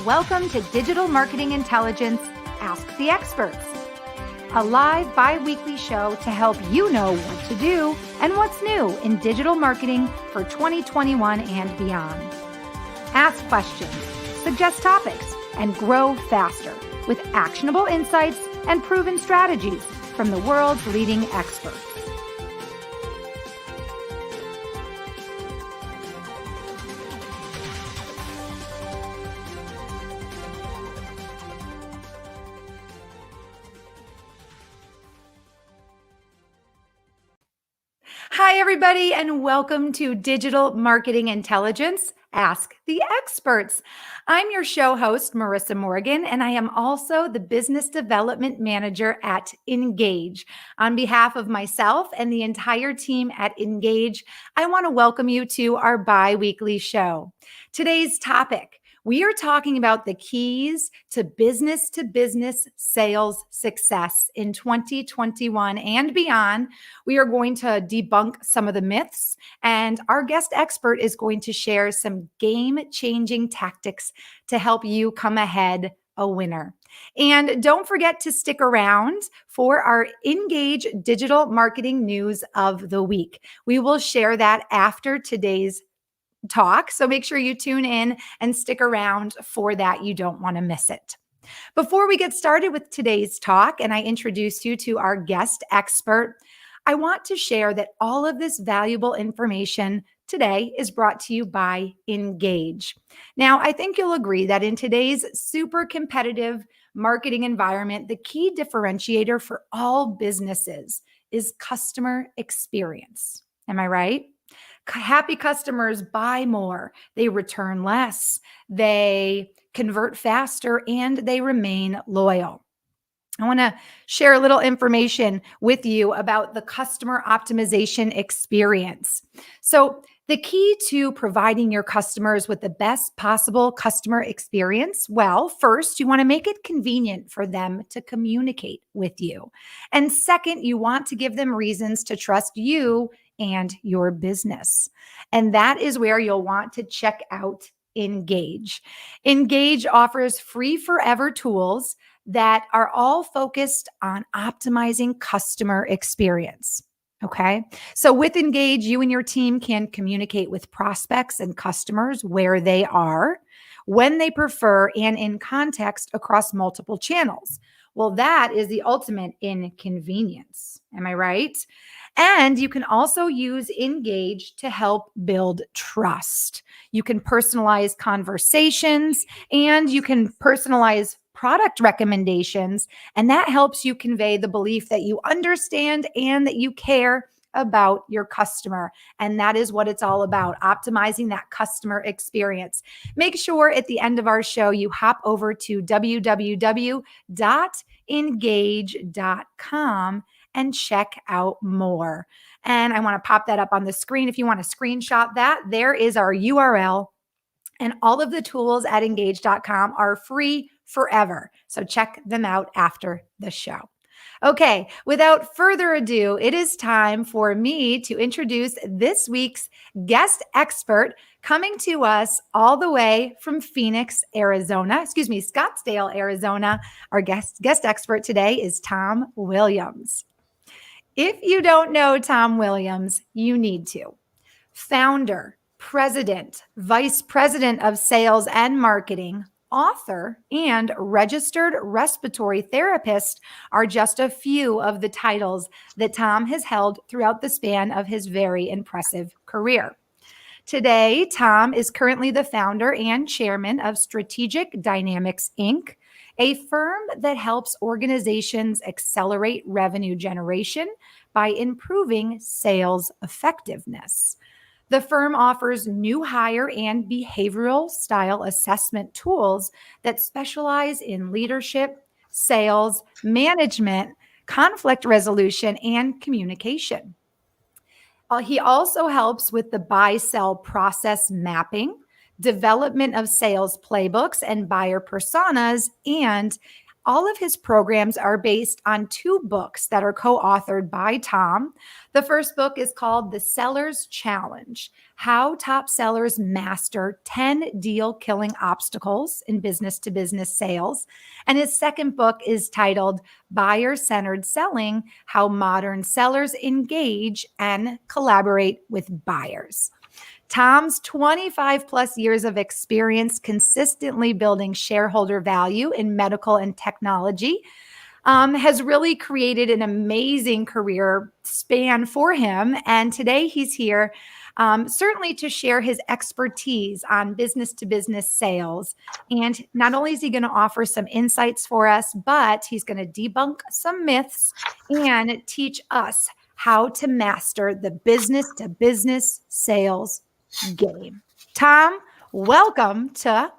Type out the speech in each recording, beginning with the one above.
Welcome to Digital Marketing Intelligence Ask the Experts, a live bi-weekly show to help you know what to do and what's new in digital marketing for 2021 and beyond. Ask questions, suggest topics, and grow faster with actionable insights and proven strategies from the world's leading experts. Hi, everybody, and welcome to Digital Marketing Intelligence Ask the Experts. I'm your show host, Marissa Morgan, and I am also the Business Development Manager at Engage. On behalf of myself and the entire team at Engage, I want to welcome you to our bi-weekly show. Today's topic: we are talking about the keys to business sales success in 2021 and beyond. We are going to debunk some of the myths, and our guest expert is going to share some game-changing tactics to help you come ahead a winner. And don't forget to stick around for our Engage Digital Marketing News of the Week. We will share that after today's talk. So make sure you tune in and stick around for that. You don't want to miss it. Before we get started with today's talk and I introduce you to our guest expert, I want to share that all of this valuable information today is brought to you by Engage. Now, I think you'll agree that in today's super competitive marketing environment, the key differentiator for all businesses is customer experience. Am I right? Happy customers buy more, they return less, they convert faster, and they remain loyal. I want to share a little information with you about the customer optimization experience. So, the key to providing your customers with the best possible customer experience, well, first, you want to make it convenient for them to communicate with you. And second, you want to give them reasons to trust you and your business. And that is where you'll want to check out Engage. Engage offers free forever tools that are all focused on optimizing customer experience. Okay. So with Engage, you and your team can communicate with prospects and customers where they are, when they prefer, and in context across multiple channels. Well, that is the ultimate in convenience. Am I right? And you can also use Engage to help build trust. You can personalize conversations and you can personalize product recommendations. And that helps you convey the belief that you understand and that you care about your customer. And that is what it's all about, optimizing that customer experience. Make sure at the end of our show, you hop over to www.engage.com and check out more. And I want to pop that up on the screen. If you want to screenshot that, there is our URL. And all of the tools at engage.com are free forever. So check them out after the show. Okay, without further ado, it is time for me to introduce this week's guest expert coming to us all the way from Scottsdale, Arizona. Our guest expert today is Tom Williams. If you don't know Tom Williams, you need to. Founder, president, vice president of sales and marketing, author, and registered respiratory therapist are just a few of the titles that Tom has held throughout the span of his very impressive career. Today, Tom is currently the founder and chairman of Strategic Dynamics, Inc., a firm that helps organizations accelerate revenue generation by improving sales effectiveness. The firm offers new hire and behavioral style assessment tools that specialize in leadership, sales, management, conflict resolution, and communication. He also helps with the buy-sell process mapping, development of sales playbooks and buyer personas, and all of his programs are based on two books that are co-authored by Tom. The first book is called The Seller's Challenge: How Top Sellers Master 10 Deal-Killing Obstacles in Business-to-Business Sales. And his second book is titled Buyer-Centered Selling: How Modern Sellers Engage and Collaborate with Buyers. Tom's 25 plus years of experience consistently building shareholder value in medical and technology has really created an amazing career span for him. And today he's here certainly to share his expertise on business to business sales. And not only is he going to offer some insights for us, but he's going to debunk some myths and teach us how to master the business to business sales game. Tom, welcome to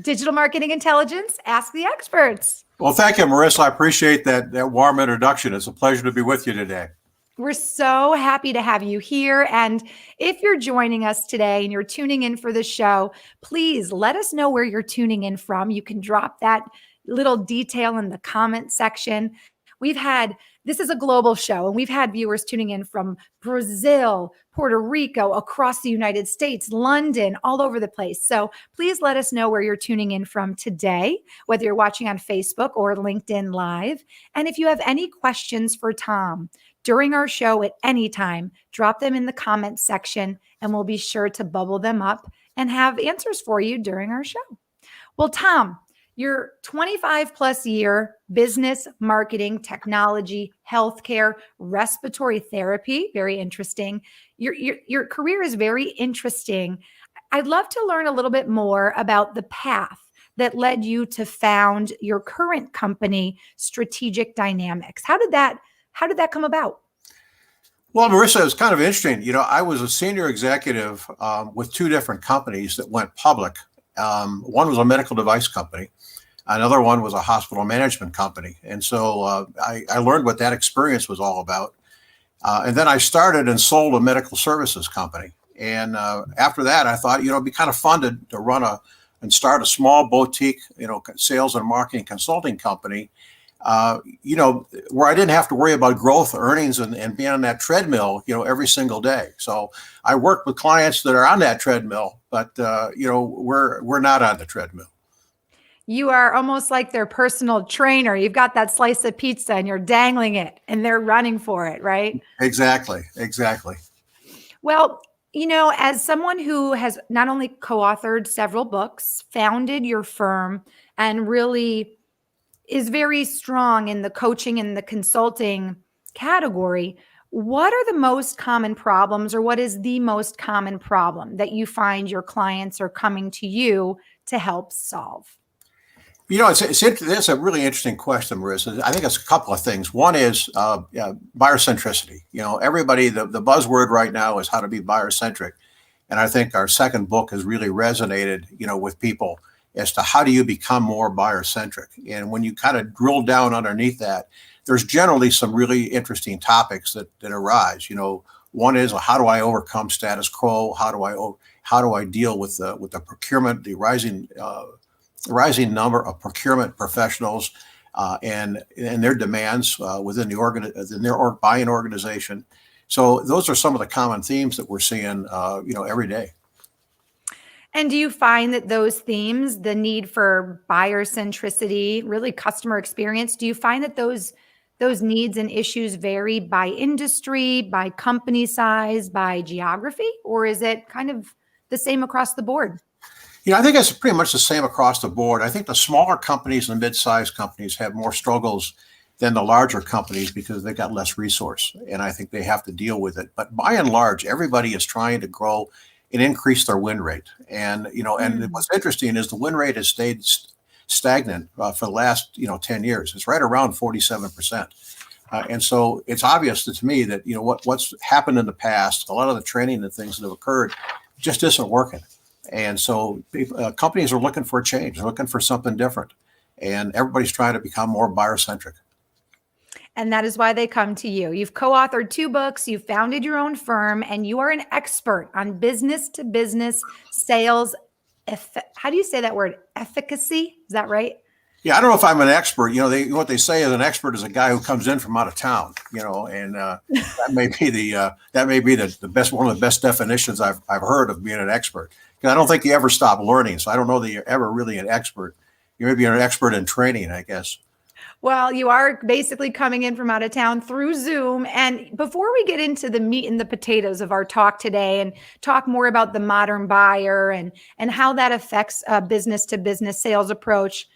Digital Marketing Intelligence, Ask the Experts. Well, thank you, Marissa. I appreciate that warm introduction. It's a pleasure to be with you today. We're so happy to have you here. And if you're joining us today and you're tuning in for the show, please let us know where you're tuning in from. You can drop that little detail in the comment section. This is a global show, and we've had viewers tuning in from Brazil, Puerto Rico, across the United States, London, all over the place. So please let us know where you're tuning in from today, whether you're watching on Facebook or LinkedIn Live. And if you have any questions for Tom during our show at any time, drop them in the comments section, and we'll be sure to bubble them up and have answers for you during our show. Well, Tom, your 25 plus year business, marketing, technology, healthcare, respiratory therapy, very interesting. Your career is very interesting. I'd love to learn a little bit more about the path that led you to found your current company, Strategic Dynamics. How did that come about? Well, Marissa, it's kind of interesting. I was a senior executive with two different companies that went public. One was a medical device company. Another one was a hospital management company. And so I learned what that experience was all about. And then I started and sold a medical services company. And after that, I thought, it'd be kind of fun to run and start a small boutique, sales and marketing consulting company, where I didn't have to worry about growth, earnings, and being on that treadmill, every single day. So I work with clients that are on that treadmill, but, we're not on the treadmill. You are almost like their personal trainer. You've got that slice of pizza and you're dangling it and they're running for it, right? Exactly. Well, as someone who has not only co-authored several books, founded your firm, and really is very strong in the coaching and the consulting category, what are the most common problems, or what is the most common problem that you find your clients are coming to you to help solve? It's a really interesting question, Marissa. I think it's a couple of things. One is buyer centricity. Everybody, the buzzword right now is how to be buyer centric. And I think our second book has really resonated, with people as to how do you become more buyer centric. And when you kind of drill down underneath that, there's generally some really interesting topics that arise. One is, how do I overcome status quo? How do I deal with the procurement, the rising number of procurement professionals and their demands within their buying organization. So those are some of the common themes that we're seeing, every day. And do you find that those themes, the need for buyer centricity, really customer experience, do you find that those needs and issues vary by industry, by company size, by geography, or is it kind of the same across the board? I think it's pretty much the same across the board. I think the smaller companies and mid-sized companies have more struggles than the larger companies because they've got less resource, and I think they have to deal with it. But by and large, everybody is trying to grow and increase their win rate. And and what's interesting is the win rate has stayed stagnant for the last 10 years. It's right around 47%. And so it's obvious to me that what's happened in the past, a lot of the training and things that have occurred, just isn't working. And so companies are looking for a change, they're looking for something different, and everybody's trying to become more buyer-centric. And that is why they come to you. You've co-authored 2 books, you've founded your own firm, and you are an expert on business-to-business sales. How do you say that word? Efficacy? Is that right? Yeah, I don't know if I'm an expert. What they say is an expert is a guy who comes in from out of town. And that may be the best, one of the best definitions I've heard of being an expert. Because I don't think you ever stop learning. So I don't know that you're ever really an expert. You may be an expert in training, I guess. Well, you are basically coming in from out of town through Zoom. And before we get into the meat and the potatoes of our talk today and talk more about the modern buyer and how that affects a business to business sales approach,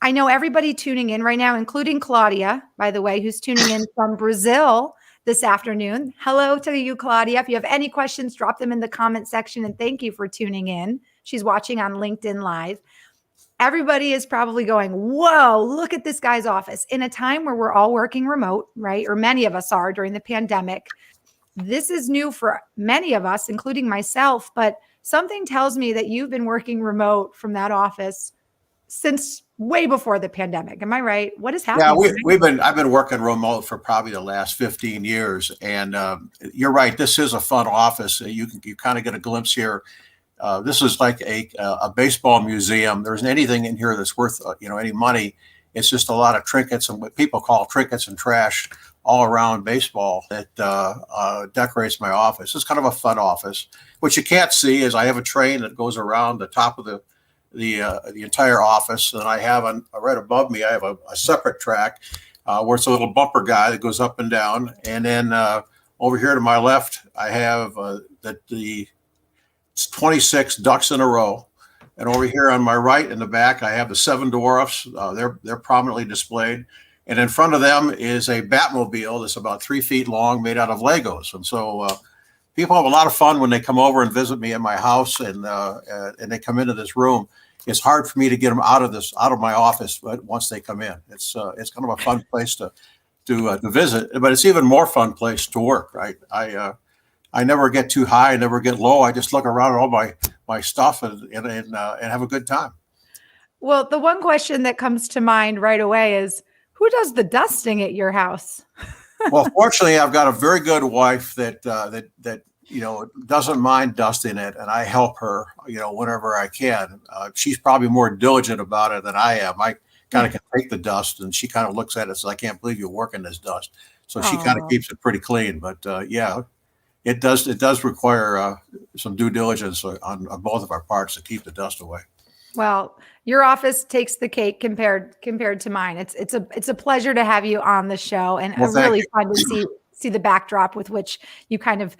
I know everybody tuning in right now, including Claudia, by the way, who's tuning in from Brazil this afternoon. Hello to you, Claudia. If you have any questions, drop them in the comment section. And thank you for tuning in. She's watching on LinkedIn Live. Everybody is probably going, whoa, look at this guy's office. In a time where we're all working remote, right? Or many of us are during the pandemic. This is new for many of us, including myself. But something tells me that you've been working remote from that office since way before the pandemic. Am I right? What is happening? Yeah, I've been working remote for probably the last 15 years. And you're right. This is a fun office. You kind of get a glimpse here. This is like a baseball museum. There isn't anything in here that's worth any money. It's just a lot of trinkets and what people call trinkets and trash all around baseball that decorates my office. It's kind of a fun office. What you can't see is I have a train that goes around the top of the entire office, and I have right above me I have a separate track where it's a little bumper guy that goes up and down, and then over here to my left I have the 26 ducks in a row. And over here on my right in the back, I have the 7 dwarfs. They're prominently displayed. And in front of them is a Batmobile that's about 3 feet long, made out of Legos. And so people have a lot of fun when they come over and visit me at my house, and they come into this room. It's hard for me to get them out of my office, but once they come in, it's kind of a fun place to visit. But it's even more fun place to work, right? I never get too high, I never get low. I just look around at all my stuff and have a good time. Well, the one question that comes to mind right away is, who does the dusting at your house? Well, fortunately, I've got a very good wife that doesn't mind dusting it, and I help her whenever I can. She's probably more diligent about it than I am. I kind of can take the dust, and she kind of looks at it and says, "I can't believe you're working this dust." So she kind of keeps it pretty clean. But yeah. It does require some due diligence on both of our parts to keep the dust away. Well, your office takes the cake compared to mine. It's a pleasure to have you on the show, and really fun to see the backdrop with which you kind of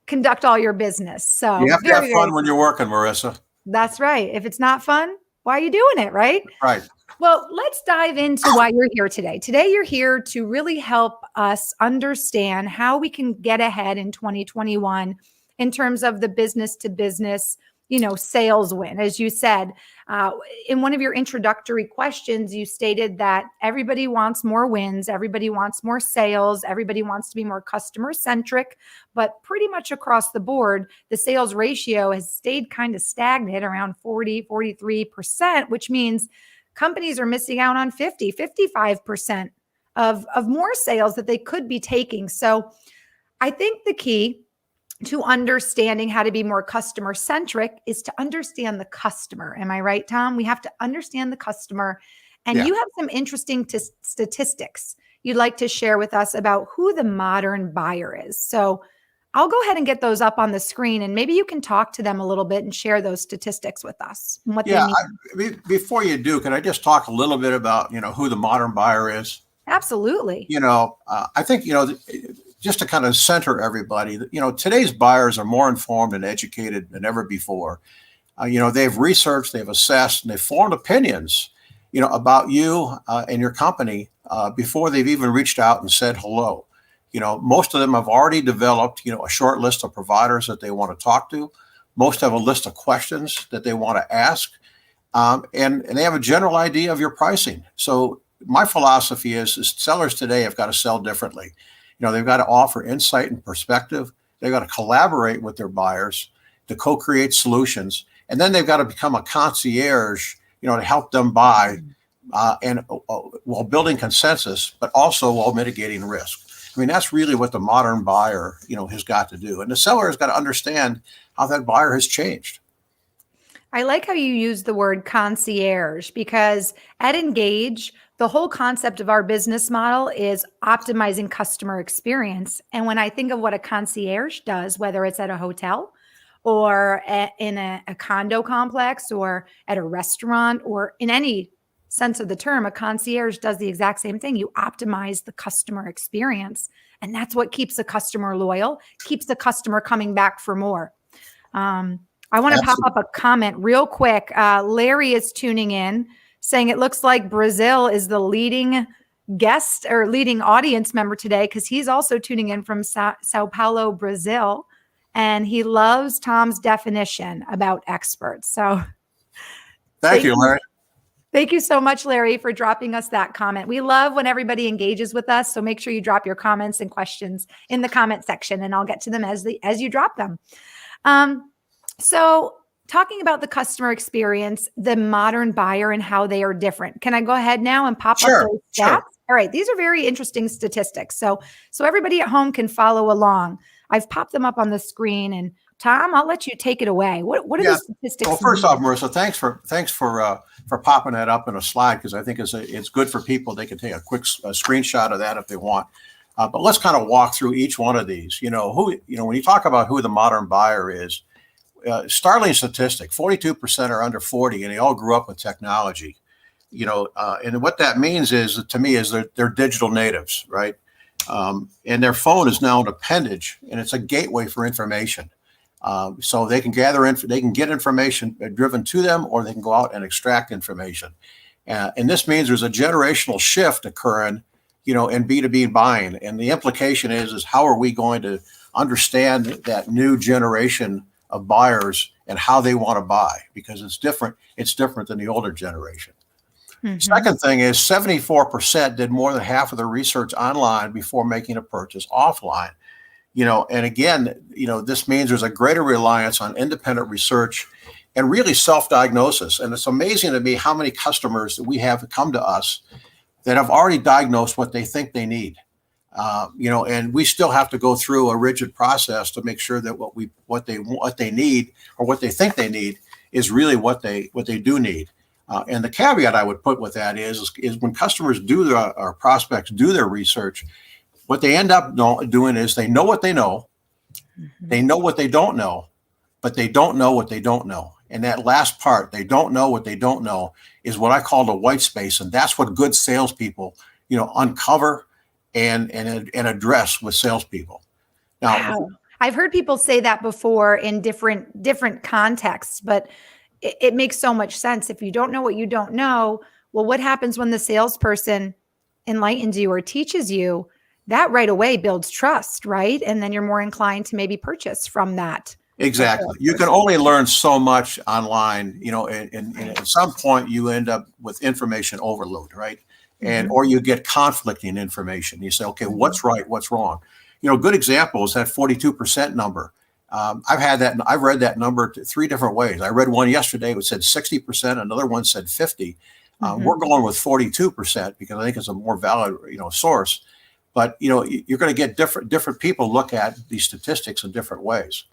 conduct all your business. So you have to have fun when you're working, Marissa. That's right. If it's not fun, why are you doing it, right? Right. Well, let's dive into why you're here today. Today, you're here to really help us understand how we can get ahead in 2021 in terms of the business to business, sales win. As you said, in one of your introductory questions, you stated that everybody wants more wins, everybody wants more sales, everybody wants to be more customer centric, but pretty much across the board, the sales ratio has stayed kind of stagnant around 43%, which means companies are missing out on 55% of more sales that they could be taking. So I think the key to understanding how to be more customer centric is to understand the customer. Am I right, Tom? We have to understand the customer. And you have some interesting statistics you'd like to share with us about who the modern buyer is. So I'll go ahead and get those up on the screen, and maybe you can talk to them a little bit and share those statistics with us and what they mean. Before you do, can I just talk a little bit about who the modern buyer is? Absolutely. I think just to kind of center everybody, today's buyers are more informed and educated than ever before. They've researched, they've assessed, and they've formed opinions, about you and your company before they've even reached out and said hello. Most of them have already developed, a short list of providers that they want to talk to. Most have a list of questions that they want to ask, and they have a general idea of your pricing. So my philosophy is sellers today have got to sell differently. They've got to offer insight and perspective. They've got to collaborate with their buyers to co-create solutions. And then they've got to become a concierge, to help them buy and while building consensus, but also while mitigating risk. I mean, that's really what the modern buyer, has got to do. And the seller has got to understand how that buyer has changed. I like how you use the word concierge because at Engage, the whole concept of our business model is optimizing customer experience. And when I think of what a concierge does, whether it's at a hotel or in a condo complex or at a restaurant or in any sense of the term, a concierge does the exact same thing. You optimize the customer experience. And that's what keeps the customer loyal, keeps the customer coming back for more. I want to pop up a comment real quick. Larry is tuning in saying it looks like Brazil is the leading guest or leading audience member today because he's also tuning in from Sao Paulo, Brazil. And he loves Tom's definition about experts. So Thank you, Larry. Thank you so much, Larry, for dropping us that comment. We love when everybody engages with us. So make sure you drop your comments and questions in the comment section, and I'll get to them as you drop them. So talking about the customer experience, the modern buyer and how they are different. Can I go ahead now and pop up those stats? Sure. All right. These are very interesting statistics. So everybody at home can follow along. I've popped them up on the screen, and Tom, I'll let you take it away. What are the statistics? Well, first off, Marissa, thanks for popping that up in a slide because I think it's good for people. They can take a quick screenshot of that if they want. But let's kind of walk through each one of these. When you talk about who the modern buyer is, startling statistic: 42% are under 40, and they all grew up with technology. And what that means is, to me, is they're digital natives, right? And their phone is now an appendage, and it's a gateway for information. So they can they can get information driven to them, or they can go out and extract information. And this means there's a generational shift occurring, in B2B buying. And the implication is how are we going to understand that new generation of buyers and how they want to buy? Because it's different. It's different than the older generation. Mm-hmm. Second thing is 74% did more than half of their research online before making a purchase offline. And again, this means there's a greater reliance on independent research and really self-diagnosis. And it's amazing to me how many customers that we have come to us that have already diagnosed what they think they need. And we still have to go through a rigid process to make sure that what they need or what they think they need is really what they do need. And the caveat I would put with that is when customers or prospects do their research, what they end up doing is they know what they know, they know what they don't know, but they don't know what they don't know. And that last part, they don't know what they don't know, is what I call the white space. And that's what good salespeople, uncover and address with salespeople. Now, wow. I've heard people say that before in different contexts, but it makes so much sense. If you don't know what you don't know, well, what happens when the salesperson enlightens you or teaches you? That right away builds trust, right? And then you're more inclined to maybe purchase from that. Exactly. You can only learn so much online, and at some point you end up with information overload, right? And or you get conflicting information. You say, okay, what's right? What's wrong? Good example is that 42% number. I've read that number three different ways. I read one yesterday which said 60%, another one said 50. We're going with 42% because I think it's a more valid, source. But you're going to get different people look at these statistics in different ways.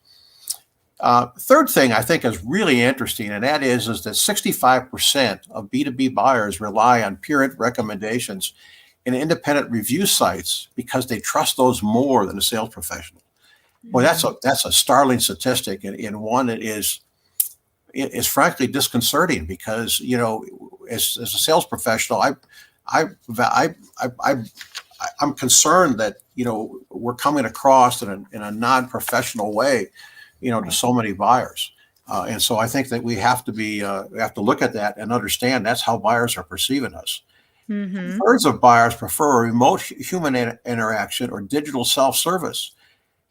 Third thing I think is really interesting, and that is that 65% of B2B buyers rely on peer recommendations and independent review sites because they trust those more than a sales professional. Well, that's a startling statistic, and one that is frankly disconcerting because as a sales professional, I'm concerned that we're coming across in a non-professional way, to so many buyers, and so I think that we have to look at that and understand that's how buyers are perceiving us. Mm-hmm. Thirds of buyers prefer a remote human interaction or digital self-service.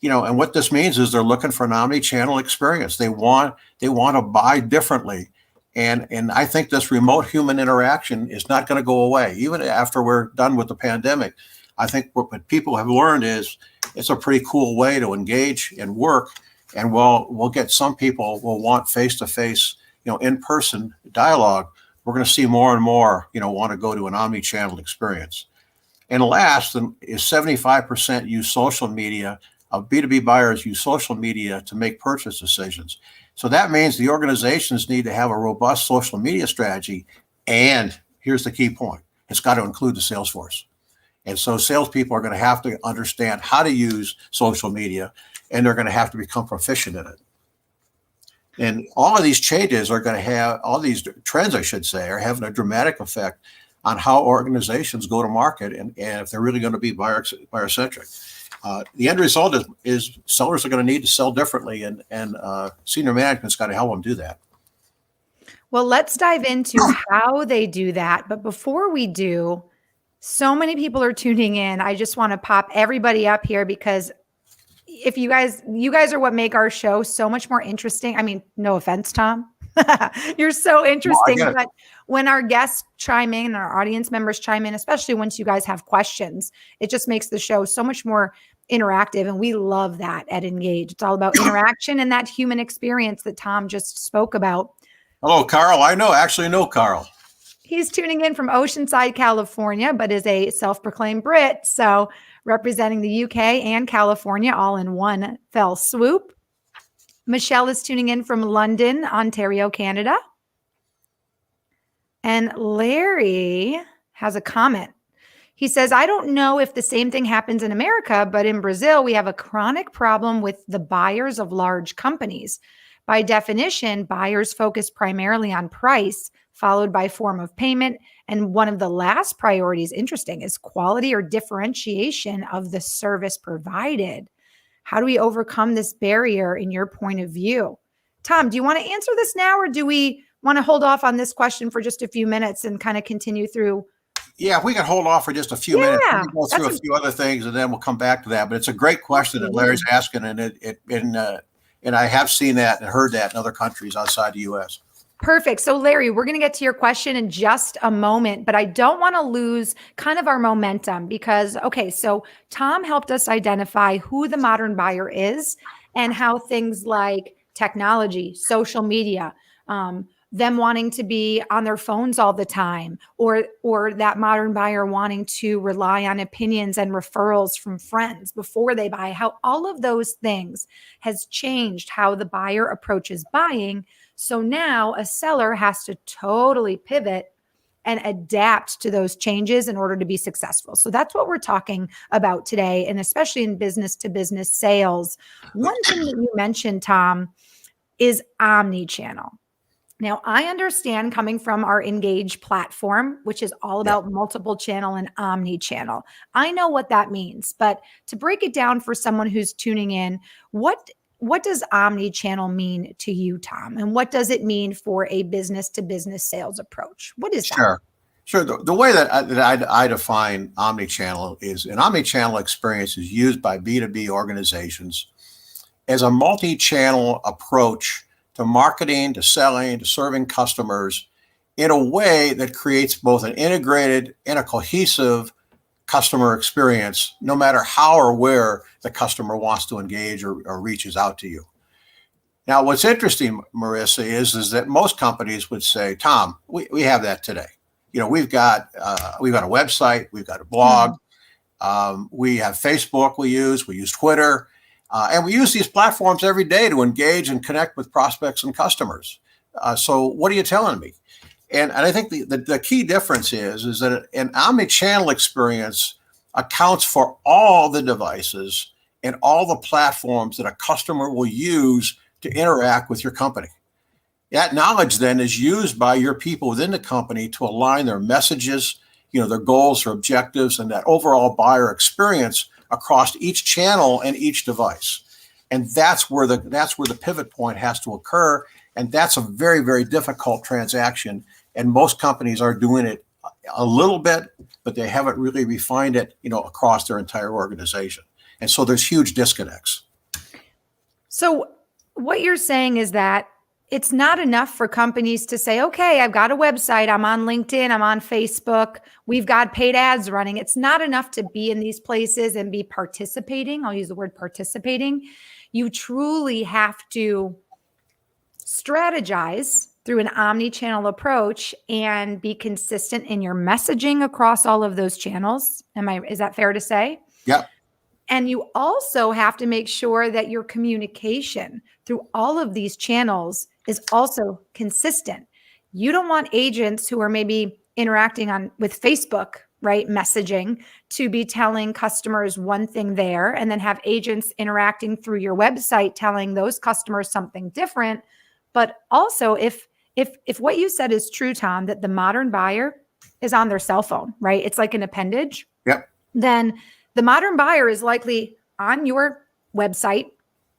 And what this means is they're looking for an omni-channel experience. They want to buy differently. And I think this remote human interaction is not going to go away. Even after we're done with the pandemic, I think what people have learned is it's a pretty cool way to engage and work. And we'll get some people will want face-to-face, in-person dialogue. We're going to see more and more, want to go to an omni-channel experience. And last is 75% use social media. Of B2B buyers use social media to make purchase decisions. So that means the organizations need to have a robust social media strategy. And here's the key point. It's got to include the sales force. And so salespeople are going to have to understand how to use social media, and they're going to have to become proficient in it. And all of these changes are going to have, all these trends, I should say, are having a dramatic effect on how organizations go to market and if they're really going to be buyer-centric. The end result is sellers are going to need to sell differently, and senior management's got to help them do that. Well, let's dive into how they do that. But before we do, so many people are tuning in. I just want to pop everybody up here because if you guys are what make our show so much more interesting. I mean, no offense, Tom. You're so interesting. No, but when our guests chime in and our audience members chime in, especially once you guys have questions, it just makes the show so much more interactive. And we love that at Engage. It's all about interaction and that human experience that Tom just spoke about. Hello, Carl. I actually know Carl. He's tuning in from Oceanside, California, but is a self-proclaimed Brit. So representing the UK and California all in one fell swoop. Michelle is tuning in from London, Ontario, Canada. And Larry has a comment. He says, I don't know if the same thing happens in America, but in Brazil, we have a chronic problem with the buyers of large companies. By definition, buyers focus primarily on price, followed by form of payment. And one of the last priorities, interesting, is quality or differentiation of the service provided. How do we overcome this barrier in your point of view? Tom, do you want to answer this now, or do we want to hold off on this question for just a few minutes and kind of continue through? Yeah, if we can hold off for just a few minutes, we'll go through a few other things, and then we'll come back to that. But it's a great question that Larry's asking, and I have seen that and heard that in other countries outside the U.S. Perfect. So Larry, we're going to get to your question in just a moment, but I don't want to lose kind of our momentum because, okay, so Tom helped us identify who the modern buyer is and how things like technology, social media, them wanting to be on their phones all the time, or that modern buyer wanting to rely on opinions and referrals from friends before they buy, how all of those things has changed how the buyer approaches buying. So now a seller has to totally pivot and adapt to those changes in order to be successful. So that's what we're talking about today, and especially in business to business sales. One thing that you mentioned, Tom, is omni-channel. Now, I understand coming from our Engage platform, which is all about multiple channel and omni-channel. I know what that means, but to break it down for someone who's tuning in, what does omni-channel mean to you, Tom? And what does it mean for a business to business sales approach? What is that? Sure. The way that I define omni-channel is an omni-channel experience is used by B2B organizations as a multi-channel approach to marketing, to selling, to serving customers in a way that creates both an integrated and a cohesive customer experience, no matter how or where the customer wants to engage or reaches out to you. Now, what's interesting, Marissa, is that most companies would say, Tom, we have that today. You know, we've got a website, we've got a blog, we have Facebook we use Twitter. And we use these platforms every day to engage and connect with prospects and customers. So what are you telling me? And I think the key difference is that an omni-channel experience accounts for all the devices and all the platforms that a customer will use to interact with your company. That knowledge then is used by your people within the company to align their messages, their goals or objectives, and that overall buyer experience across each channel and each device. And that's where the pivot point has to occur. And that's a very, very difficult transaction. And most companies are doing it a little bit, but they haven't really refined it, across their entire organization. And so there's huge disconnects. So what you're saying is that it's not enough for companies to say, okay, I've got a website, I'm on LinkedIn, I'm on Facebook, we've got paid ads running. It's not enough to be in these places and be participating. I'll use the word participating. You truly have to strategize through an omni-channel approach and be consistent in your messaging across all of those channels. Is that fair to say? Yeah. And you also have to make sure that your communication through all of these channels is also consistent. You don't want agents who are maybe interacting on with Facebook, right, messaging, to be telling customers one thing there, and then have agents interacting through your website telling those customers something different. But also, if what you said is true, Tom, that the modern buyer is on their cell phone, right? It's like an appendage. Yep. Then the modern buyer is likely on your website,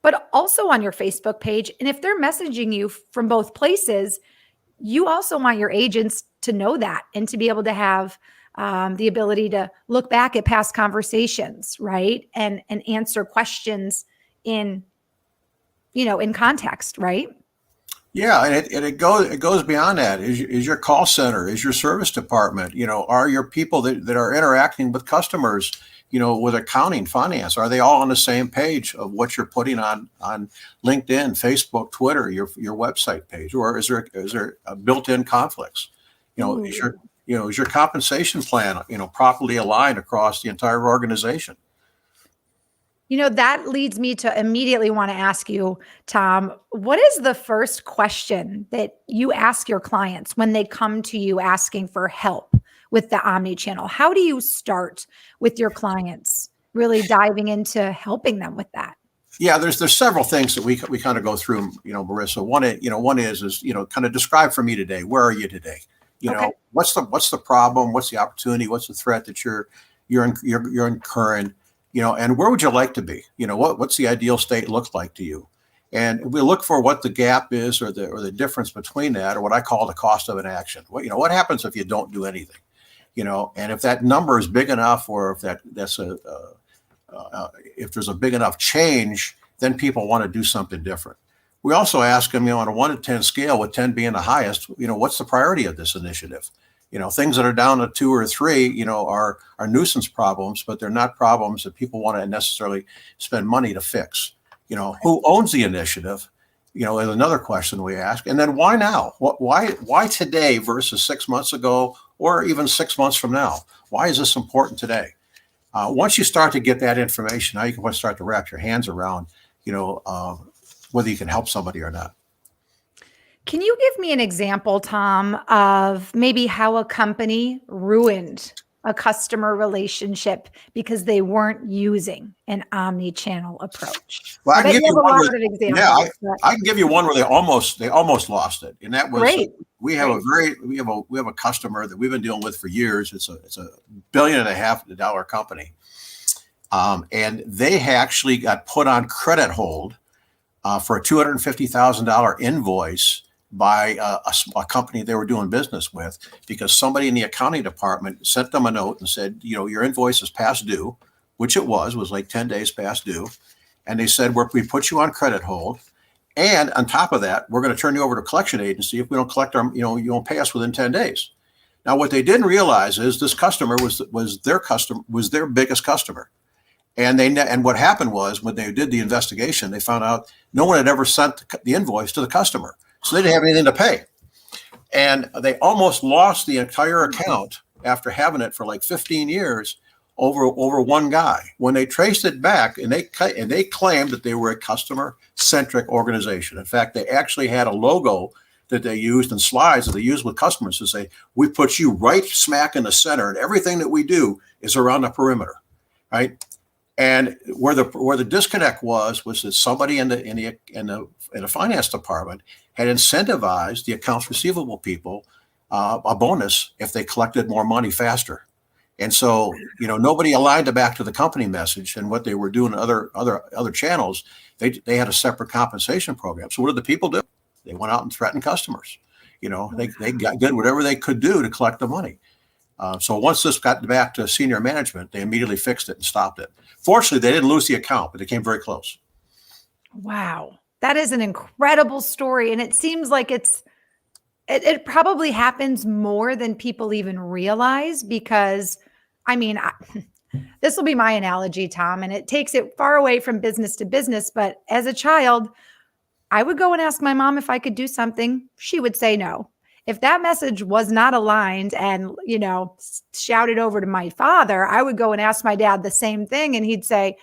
but also on your Facebook page. And if they're messaging you from both places, you also want your agents to know that and to be able to have the ability to look back at past conversations, right? And answer questions in context, right? Yeah, and it goes beyond that. Is your call center, is your service department, are your people that are interacting with customers, with accounting, finance, are they all on the same page of what you're putting on LinkedIn, Facebook, Twitter, your website page, or is there built-in conflicts? Is your compensation plan, properly aligned across the entire organization? That leads me to immediately want to ask you, Tom, what is the first question that you ask your clients when they come to you asking for help with the omni-channel? How do you start with your clients, really diving into helping them with that? Yeah, there's several things that we kind of go through, Marissa. One is kind of describe for me today. Where are you today? Okay. What's the problem? What's the opportunity? What's the threat that you're incurring? And where would you like to be? What's the ideal state look like to you? And we look for what the gap is, or the difference between that, or what I call the cost of inaction. What happens if you don't do anything? And if that number is big enough, or if if there's a big enough change, then people want to do something different. We also ask them, on a 1 to 10 scale, with 10 being the highest, what's the priority of this initiative? Things that are down to 2 or 3, are nuisance problems, but they're not problems that people want to necessarily spend money to fix. Who owns the initiative? Is another question we ask. And then why now? Why today versus 6 months ago, or even 6 months from now? Why is this important today? Once you start to get that information, now you can start to wrap your hands around, whether you can help somebody or not. Can you give me an example, Tom, of maybe how a company ruined a customer relationship because they weren't using an omni-channel approach? Well, I can give you one of examples. I can give you one where they almost lost it, and that was Great. we have a customer that we've been dealing with for years. It's a $1.5 billion company, and they actually got put on credit hold for a $250,000 invoice by a company they were doing business with, because somebody in the accounting department sent them a note and said, your invoice is past due, which it was like 10 days past due. And they said, we put you on credit hold. And on top of that, we're going to turn you over to a collection agency if we don't collect our, you won't pay us within 10 days. Now, what they didn't realize is this customer was their biggest customer. And what happened was, when they did the investigation, they found out no one had ever sent the invoice to the customer. So they didn't have anything to pay. And they almost lost the entire account after having it for like 15 years over one guy. When they traced it back, and they claimed that they were a customer-centric organization. In fact, they actually had a logo that they used and slides that they used with customers to say, we put you right smack in the center, and everything that we do is around the perimeter, right? And where the disconnect was that somebody in the finance department had incentivized the accounts receivable people a bonus if they collected more money faster. And so, nobody aligned it back to the company message and what they were doing in other channels. They had a separate compensation program. So what did the people do? They went out and threatened customers. They did whatever they could do to collect the money. So once this got back to senior management, they immediately fixed it and stopped it. Fortunately, they didn't lose the account, but they came very close. Wow. That is an incredible story. And it seems like it probably happens more than people even realize, because this will be my analogy, Tom, and it takes it far away from business to business. But as a child, I would go and ask my mom if I could do something. She would say no. If that message was not aligned and, shouted over to my father, I would go and ask my dad the same thing. And he'd say,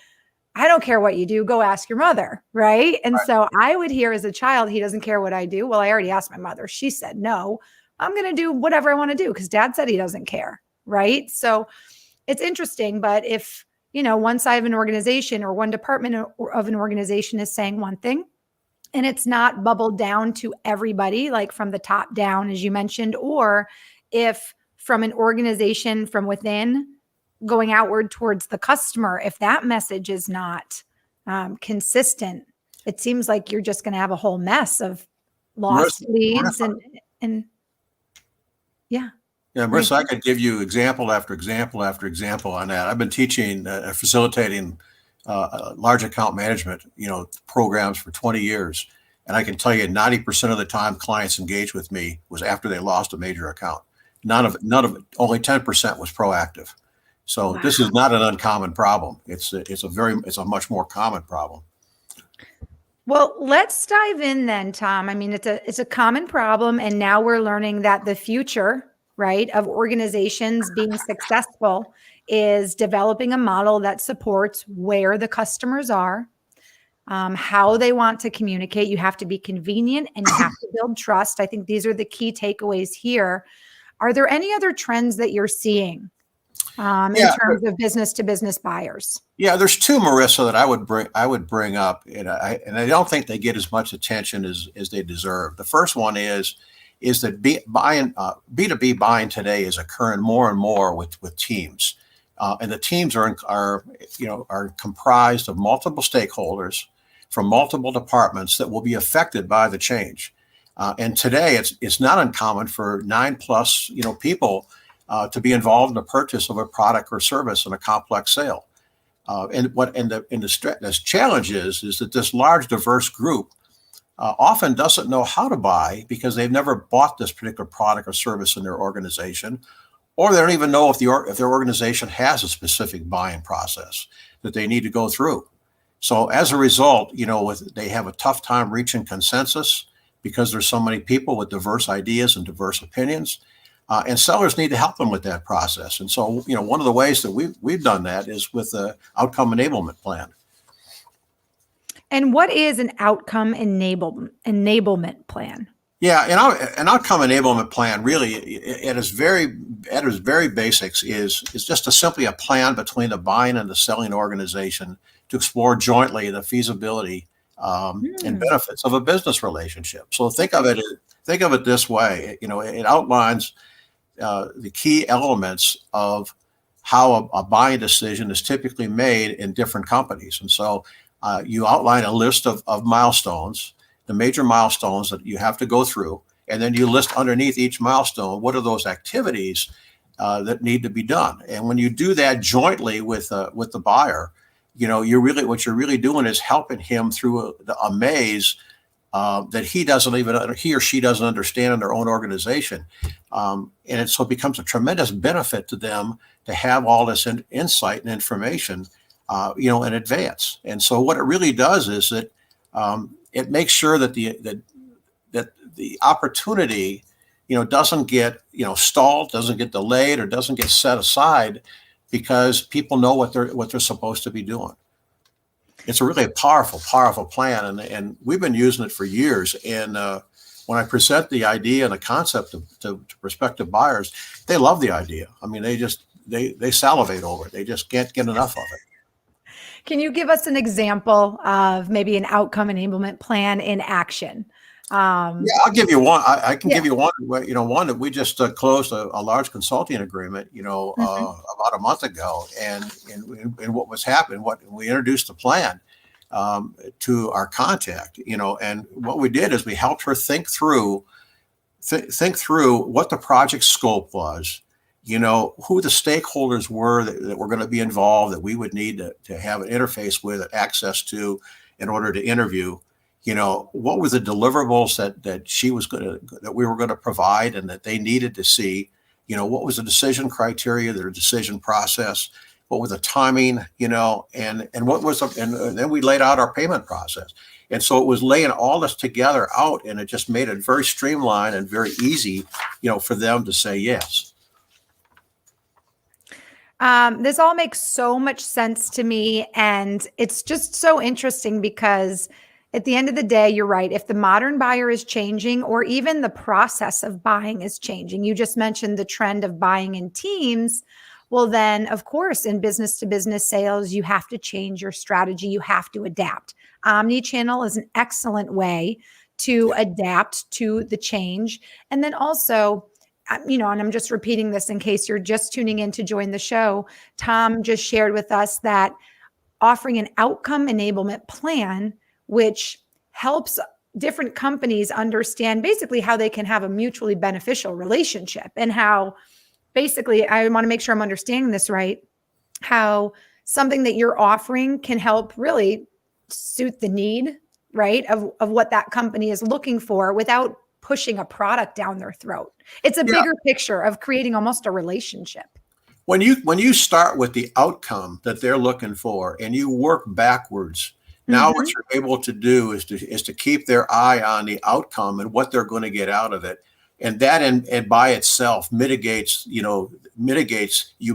I don't care what you do. Go ask your mother. Right. And so I would hear as a child, he doesn't care what I do. Well, I already asked my mother. She said, no, I'm going to do whatever I want to do because dad said he doesn't care. Right. So it's interesting. But if, one side of an organization or one department of an organization is saying one thing and it's not bubbled down to everybody, like from the top down, as you mentioned, or if from an organization from within, going outward towards the customer, if that message is not consistent, it seems like you're just going to have a whole mess of lost leads and yeah. Yeah, Marissa, I could give you example after example after example on that. I've been teaching, facilitating large account management, programs for 20 years. And I can tell you 90% of the time clients engaged with me was after they lost a major account. None of it, only 10% was proactive. So This is not an uncommon problem. It's a much more common problem. Well, let's dive in then, Tom. I mean, it's a common problem, and now we're learning that the future, right, of organizations being successful is developing a model that supports where the customers are, how they want to communicate. You have to be convenient and you have to build trust. I think these are the key takeaways here. Are there any other trends that you're seeing? In terms of business to business buyers? Yeah, there's two, Marissa, that I would bring up, and I don't think they get as much attention as they deserve. The first one is that B2B buying today is occurring more and more with teams, and the teams are comprised of multiple stakeholders from multiple departments that will be affected by the change. And today it's not uncommon for 9+ people to be involved in the purchase of a product or service in a complex sale. The challenge is that this large, diverse group often doesn't know how to buy because they've never bought this particular product or service in their organization, or they don't even know if their organization has a specific buying process that they need to go through. So as a result, they have a tough time reaching consensus because there's so many people with diverse ideas and diverse opinions. And sellers need to help them with that process. And so, one of the ways that we've done that is with the outcome enablement plan. And what is an outcome enablement plan? Yeah, an outcome enablement plan really, at its very basics, is just simply a plan between the buying and the selling organization to explore jointly the feasibility and benefits of a business relationship. So think of it this way. It outlines the key elements of how a buying decision is typically made in different companies. And so you outline a list of milestones, the major milestones that you have to go through, and then you list underneath each milestone what are those activities that need to be done. And when you do that jointly with the buyer, what you're really doing is helping him through a maze that he or she doesn't understand in their own organization. And so it becomes a tremendous benefit to them to have all this insight and information, in advance. And so what it really does is that it makes sure that the opportunity, doesn't get, stalled, doesn't get delayed, or doesn't get set aside because people know what they're supposed to be doing. It's a really powerful plan, and we've been using it for years. And when I present the idea and the concept to prospective buyers, they love the idea. I mean, they salivate over it. They just can't get enough of it. Can you give us an example of maybe an outcome enablement plan in action? Yeah, I'll give you one. I can give you one. One that we just closed a large consulting agreement, about a month ago, and what was happening, what we introduced the plan to our contact, and what we did is we helped her think through what the project scope was, who the stakeholders were that were going to be involved, that we would need to have an interface with, and access to, in order to interview. What were the deliverables that we were going to provide and that they needed to see? What was the decision criteria, their decision process? What was the timing? And what was and then we laid out our payment process. And so it was laying all this together out, and it just made it very streamlined and very easy, for them to say yes. This all makes so much sense to me. And it's just so interesting because at the end of the day, you're right. If the modern buyer is changing, or even the process of buying is changing, you just mentioned the trend of buying in teams. Well, then, of course, in business to business sales, you have to change your strategy. You have to adapt. Omni-channel is an excellent way to adapt to the change. And then also, and I'm just repeating this in case you're just tuning in to join the show. Tom just shared with us that offering an outcome enablement plan, which helps different companies understand basically how they can have a mutually beneficial relationship, and how basically, I want to make sure I'm understanding this right, how something that you're offering can help really suit the need, right, of what that company is looking for without pushing a product down their throat. It's a bigger picture of creating almost a relationship. When you start with the outcome that they're looking for and you work backwards, now what you're able to do is to keep their eye on the outcome and what they're going to get out of it. And that and by itself mitigates you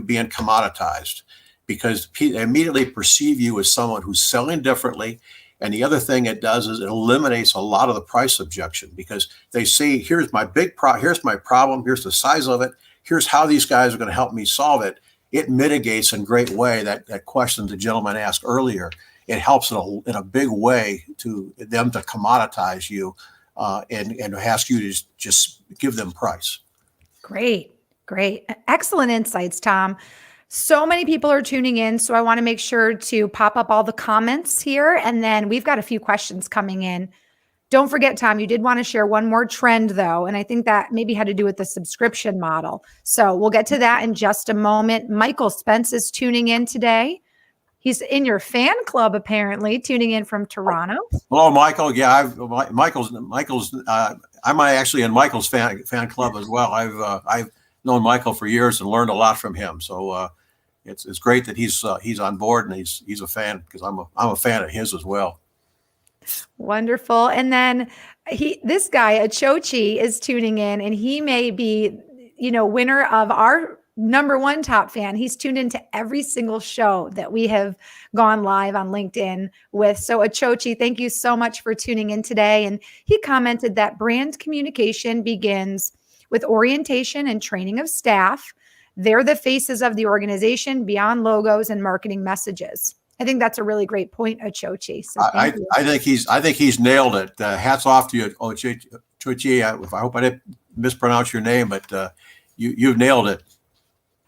being commoditized, because they immediately perceive you as someone who's selling differently. And the other thing it does is it eliminates a lot of the price objection, because they see, here's my here's my problem, here's the size of it, here's how these guys are going to help me solve it. It mitigates in a great way that question the gentleman asked earlier. It helps in a big way to them to commoditize you and ask you to just give them price. Great. Excellent insights, Tom. So many people are tuning in, so I want to make sure to pop up all the comments here, and then we've got a few questions coming in. Don't forget, Tom, you did want to share one more trend, though, and I think that maybe had to do with the subscription model. So we'll get to that in just a moment. Michael Spence is tuning in today. He's in your fan club, apparently, tuning in from Toronto. Hello, Michael. Yeah, I'm actually in Michael's fan club as well. I've known Michael for years and learned a lot from him. So it's great that he's on board and he's a fan, because I'm a fan of his as well. Wonderful. And then this guy, Achochi, is tuning in, and he may be, winner of our number one top fan. He's tuned into every single show that we have gone live on LinkedIn with. So Achochi, thank you so much for tuning in today. And he commented that brand communication begins with orientation and training of staff. They're the faces of the organization beyond logos and marketing messages. I think that's a really great point, Achochi. So I think he's nailed it. Hats off to you, Achochi. I hope I didn't mispronounce your name, but you've nailed it.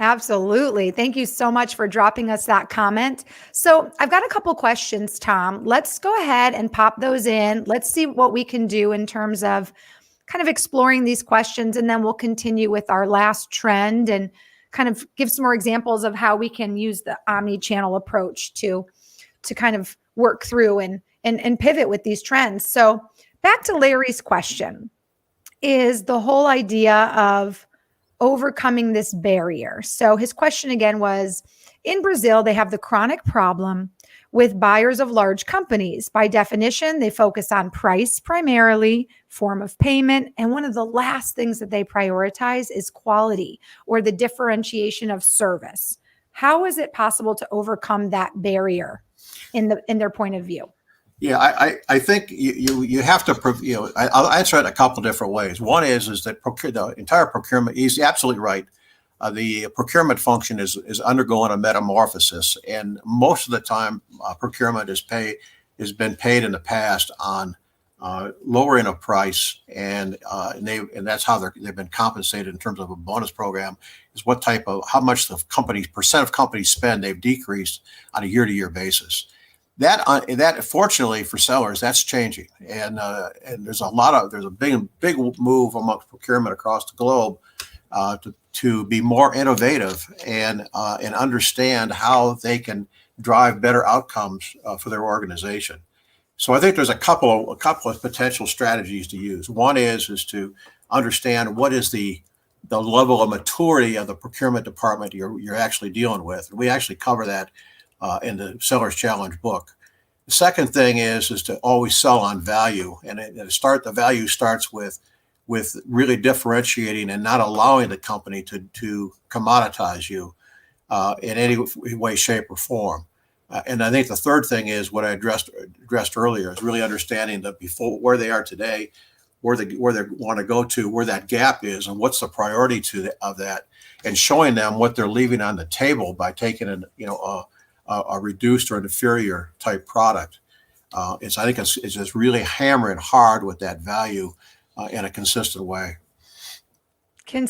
Absolutely. Thank you so much for dropping us that comment. So I've got a couple questions, Tom. Let's go ahead and pop those in. Let's see what we can do in terms of kind of exploring these questions, and then we'll continue with our last trend and kind of give some more examples of how we can use the omni-channel approach to kind of work through and pivot with these trends. So back to Larry's question, is the whole idea of overcoming this barrier. So his question again was, in Brazil, they have the chronic problem with buyers of large companies. By definition, they focus on price primarily, form of payment, and one of the last things that they prioritize is quality or the differentiation of service. How is it possible to overcome that barrier in their point of view? Yeah, I think you have to, I'll answer it a couple different ways. One is that the entire procurement, he's absolutely right. The procurement function is undergoing a metamorphosis, and most of the time, procurement has been paid in the past on lowering a price, and that's how they've been compensated in terms of a bonus program. Is how much the percent of companies spend they've decreased on a year-to-year basis. That fortunately for sellers, that's changing, and there's a big move amongst procurement across the globe to be more innovative and understand how they can drive better outcomes for their organization. So I think there's a couple of potential strategies to use. One is to understand what is the level of maturity of the procurement department you're actually dealing with. And we actually cover that in the Seller's Challenge book. The second thing is to always sell on value, and the value starts with really differentiating and not allowing the company to commoditize you. in any way, shape, or form. And I think the third thing is what I addressed earlier is really understanding that before where they are today, where they want to go to, where that gap is, and what's the priority of that, and showing them what they're leaving on the table by taking a reduced or inferior type product. I think it's just really hammering hard with that value in a consistent way.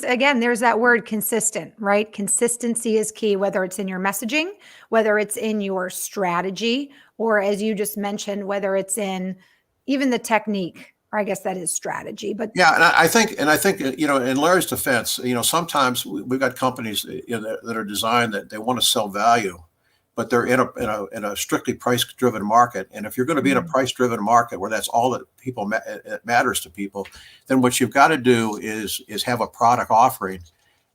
Again, there's that word consistent, right? Consistency is key, whether it's in your messaging, whether it's in your strategy, or as you just mentioned, whether it's in even the technique, or I guess that is strategy. But yeah, and I think, in Larry's defense, sometimes we've got companies that are designed that they want to sell value, but they're in a strictly price-driven market. And if you're going to be in a price-driven market where that's all that it matters to people, then what you've got to do is have a product offering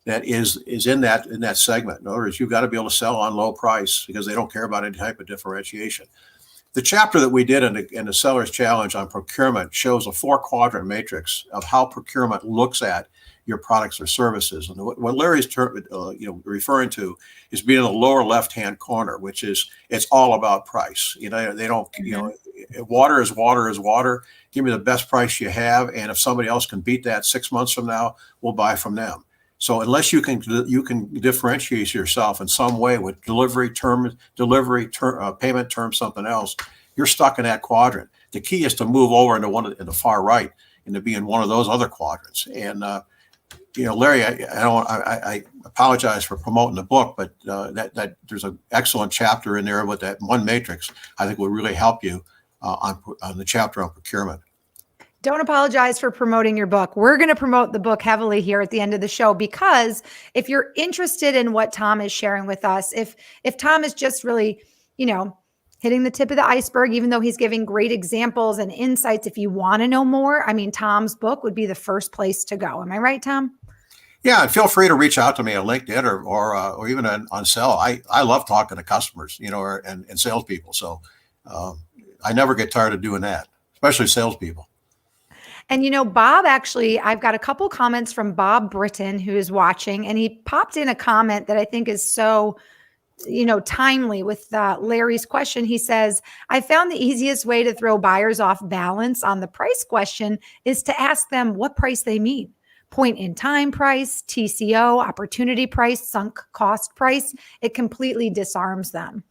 that is in that segment. In other words, you've got to be able to sell on low price because they don't care about any type of differentiation. The chapter that we did in the Seller's Challenge on procurement shows a 4-quadrant matrix of how procurement looks at your products or services. And what Larry's referring to is being in the lower left-hand corner, which is it's all about price. They don't, water is water is water. Give me the best price you have, and if somebody else can beat that 6 months from now, we'll buy from them. So unless you can differentiate yourself in some way with payment terms, something else, you're stuck in that quadrant. The key is to move over into the far right and to be in one of those other quadrants. And Larry, I apologize for promoting the book, but that there's an excellent chapter in there with that one matrix. I think will really help you on the chapter on procurement. Don't apologize for promoting your book. We're going to promote the book heavily here at the end of the show, because if you're interested in what Tom is sharing with us, if Tom is just really, hitting the tip of the iceberg, even though he's giving great examples and insights, if you want to know more, Tom's book would be the first place to go. Am I right, Tom? Yeah, and feel free to reach out to me on LinkedIn or even on Sell. I love talking to customers, and salespeople. So I never get tired of doing that, especially salespeople. And, Bob, actually, I've got a couple comments from Bob Britton, who is watching, and he popped in a comment that I think is so, timely with Larry's question. He says, I found the easiest way to throw buyers off balance on the price question is to ask them what price they mean. Point in time price, TCO, opportunity price, sunk cost price. It completely disarms them.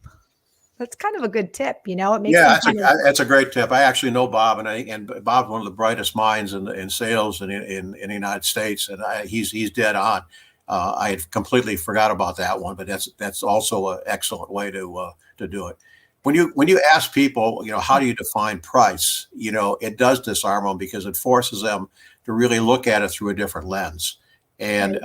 That's kind of a good tip, It makes that's a great tip. I actually know Bob, and Bob's one of the brightest minds in sales in the United States, and he's dead on. I had completely forgot about that one, but that's also an excellent way to do it. When you ask people, how do you define price? It does disarm them because it forces them to really look at it through a different lens, and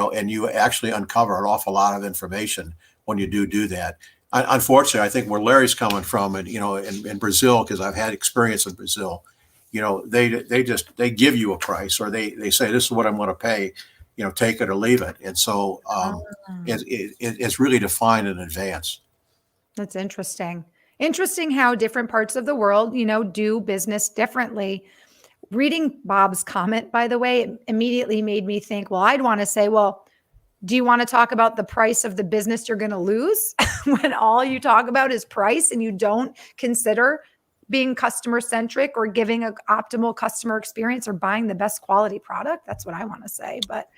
and you actually uncover an awful lot of information when you do that. Unfortunately, I think where Larry's coming from, and in Brazil, because I've had experience in Brazil, they give you a price, or they say this is what I'm going to pay, take it or leave it, and so it's really defined in advance. That's interesting. Interesting how different parts of the world, do business differently. Reading Bob's comment, by the way, it immediately made me think, well, I'd want to say, well, do you want to talk about the price of the business you're going to lose when all you talk about is price and you don't consider being customer centric or giving an optimal customer experience or buying the best quality product? That's what I want to say. But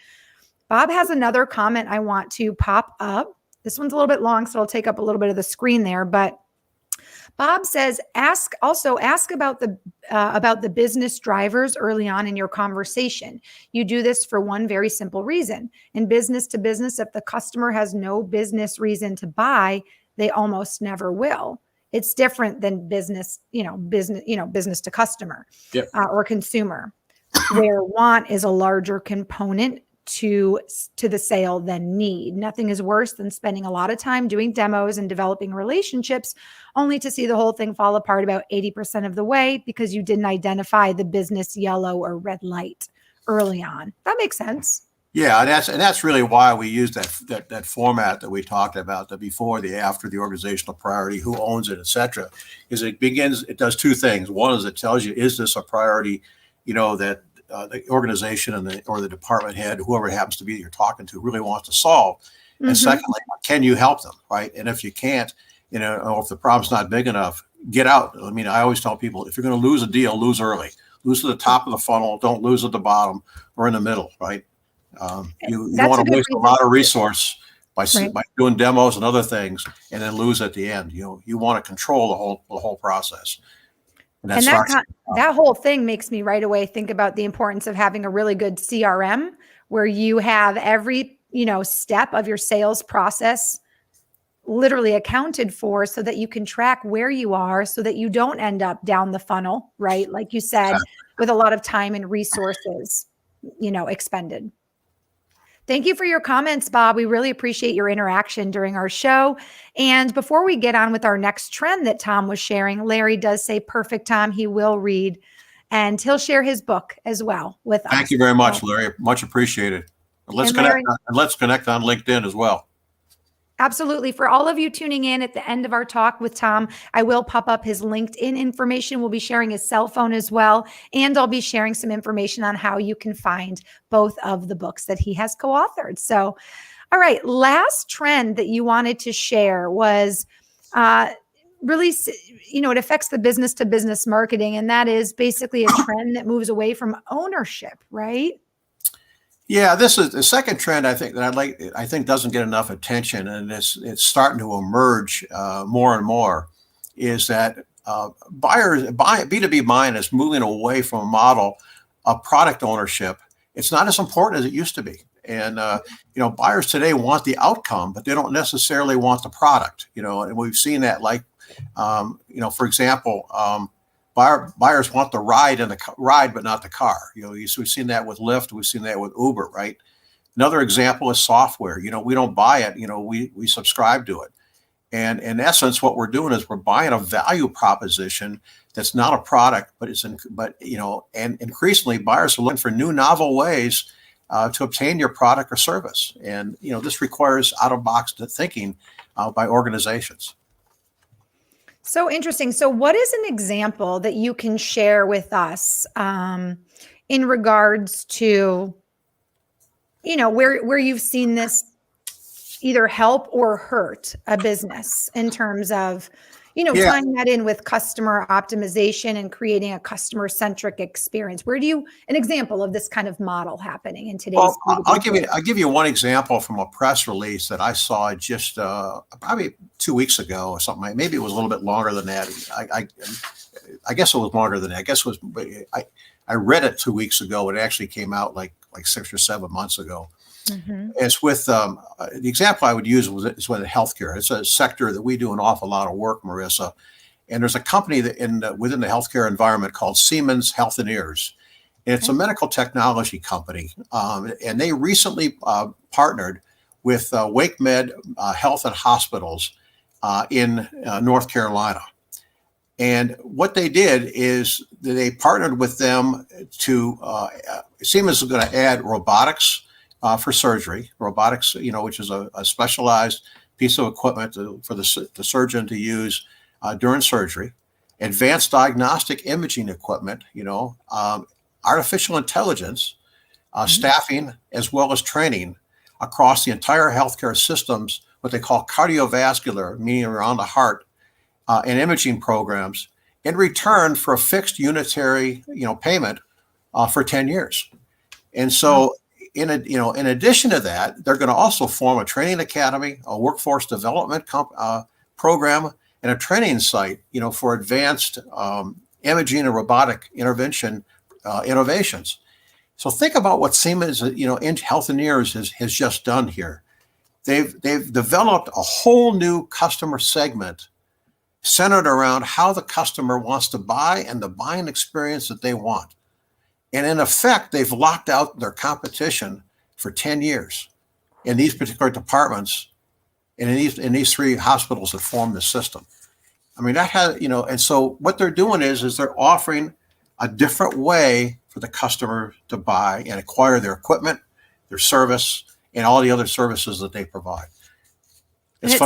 Bob has another comment I want to pop up. This one's a little bit long, so it'll take up a little bit of the screen there. But Bob says, ask about the business drivers early on in your conversation. You do this for one very simple reason. In business to business, if the customer has no business reason to buy, they almost never will. It's different than business to customer. Yep. Or consumer, where want is a larger component to the sale than need. Nothing is worse than spending a lot of time doing demos and developing relationships only to see the whole thing fall apart about 80% of the way because you didn't identify the business yellow or red light early on. That makes sense. Yeah, and that's really why we use that format that we talked about, the before, the after, the organizational priority, who owns it, et cetera. Is it does two things. One is it tells you, is this a priority, that the organization or the department head, whoever it happens to be that you're talking to, really wants to solve. And secondly, can you help them, right? And if you can't, or if the problem's not big enough, get out. I mean, I always tell people, if you're going to lose a deal, lose early. Lose at the top of the funnel. Don't lose at the bottom or in the middle, right? You don't want to waste a lot of resource by doing demos and other things and then lose at the end. You want to control the whole process. And that whole thing makes me right away think about the importance of having a really good CRM where you have every, step of your sales process literally accounted for so that you can track where you are so that you don't end up down the funnel, right? Like you said, with a lot of time and resources, expended. Thank you for your comments, Bob. We really appreciate your interaction during our show. And before we get on with our next trend that Tom was sharing, Larry does say, perfect, Tom. He will read and he'll share his book as well with us. Thank you very much, Larry. Much appreciated. Let's connect on LinkedIn as well. Absolutely. For all of you tuning in at the end of our talk with Tom, I will pop up his LinkedIn information. We'll be sharing his cell phone as well. And I'll be sharing some information on how you can find both of the books that he has co-authored. So, all right. Last trend that you wanted to share was really, it affects the business to business marketing. And that is basically a trend that moves away from ownership, right? Yeah, this is the second trend I think doesn't get enough attention, and it's starting to emerge more and more. Is that B2B buying is moving away from a model of product ownership. It's not as important as it used to be, and buyers today want the outcome, but they don't necessarily want the product. And we've seen that, for example. Buyers want the ride but not the car. We've seen that with Lyft. We've seen that with Uber, right? Another example is software. We don't buy it. We subscribe to it. And in essence, what we're doing is we're buying a value proposition that's not a product, and increasingly buyers are looking for new, novel ways to obtain your product or service. And this requires out-of-box thinking by organizations. So interesting. So what is an example that you can share with us in regards to, where you've seen this either help or hurt a business in terms of, tying that in with customer optimization and creating a customer-centric experience? An example of this kind of model happening in today's? Well, I'll give you one example from a press release that I saw just probably 2 weeks ago or something. Maybe it was a little bit longer than that. I guess it was longer than that. I guess it was. I read it 2 weeks ago. It actually came out like 6 or 7 months ago. Mm-hmm. It's with the example I would use is with healthcare. It's a sector that we do an awful lot of work, Marissa. And there's a company that within the healthcare environment called Siemens Healthineers. And it's a medical technology company. And they recently partnered with WakeMed Health and Hospitals in North Carolina. And what they did is they partnered with them to Siemens is going to add robotics for surgery, which is a specialized piece of equipment for the surgeon to use during surgery, advanced diagnostic imaging equipment, artificial intelligence, staffing, as well as training across the entire healthcare systems, what they call cardiovascular, meaning around the heart, and imaging programs, in return for a fixed unitary, payment for 10 years. And so, in addition to that, they're going to also form a training academy, a workforce development program, and a training site, for advanced imaging and robotic intervention innovations. So think about what Siemens, in Healthineers has just done here. They've developed a whole new customer segment centered around how the customer wants to buy and the buying experience that they want. And in effect, they've locked out their competition for 10 years in these particular departments and in these 3 hospitals that form the system. I mean, that has, and so what they're doing is they're offering a different way for the customer to buy and acquire their equipment, their service, and all the other services that they provide. And it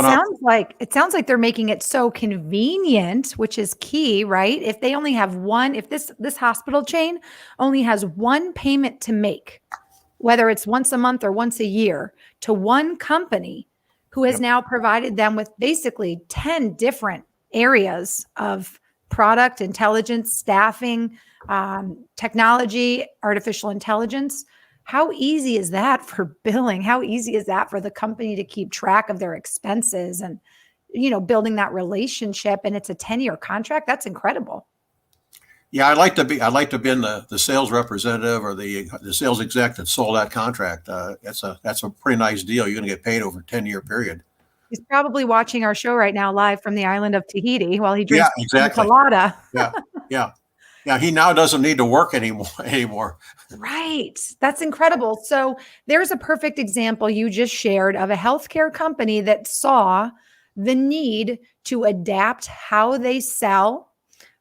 sounds like they're making it so convenient, which is key, right? If they only have one, if this hospital chain only has one payment to make, whether it's once a month or once a year, to one company who has Yep. now provided them with basically 10 different areas of product, intelligence, staffing, technology, artificial intelligence. How easy is that for billing? How easy is that for the company to keep track of their expenses and, building that relationship? And it's a 10-year contract. That's incredible. Yeah, I'd like to be in the sales representative or the sales exec that sold that contract. That's a pretty nice deal. You're going to get paid over a 10-year period. He's probably watching our show right now live from the island of Tahiti while he Yeah, drinks pina exactly. colada. Yeah, yeah, yeah. He now doesn't need to work anymore. Right. That's incredible. So there's a perfect example you just shared of a healthcare company that saw the need to adapt how they sell.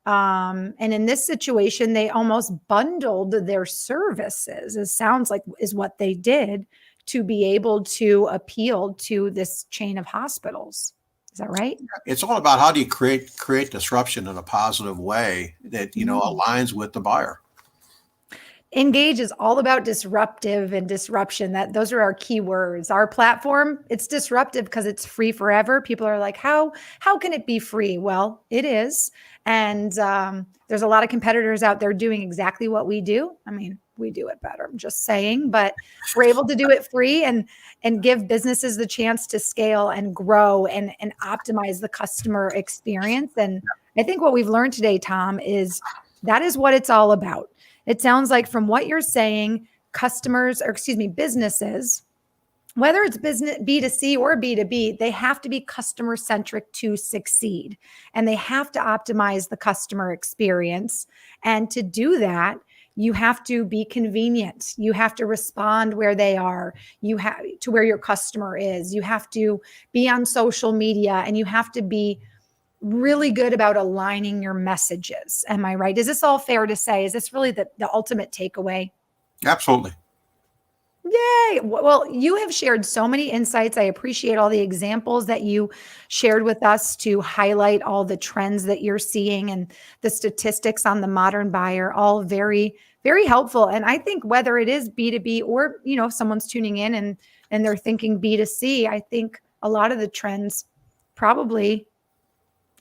And in this situation, they almost bundled their services. It sounds like is what they did to be able to appeal to this chain of hospitals. Is that right? It's all about how do you create disruption in a positive way that aligns with the buyer. Engage is all about disruptive and disruption. Those are our key words. Our platform, it's disruptive because it's free forever. People are like, how can it be free? Well, it is. And there's a lot of competitors out there doing exactly what we do. I mean, we do it better. I'm just saying, but we're able to do it free and give businesses the chance to scale and grow and optimize the customer experience. And I think what we've learned today, Tom, is that is what it's all about. It sounds like from what you're saying, businesses, whether it's business B2C or B2B, they have to be customer centric to succeed. And they have to optimize the customer experience. And to do that, you have to be convenient. You have to respond where they are. You have to where your customer is. You have to be on social media, and you have to be really good about aligning your messages. Am I right? Is this all fair to say? Is this really the ultimate takeaway? Absolutely. Yay. Well, you have shared so many insights. I appreciate all the examples that you shared with us to highlight all the trends that you're seeing and the statistics on the modern buyer, all very, very helpful. And I think whether it is B2B or, if someone's tuning in and they're thinking B2C, I think a lot of the trends probably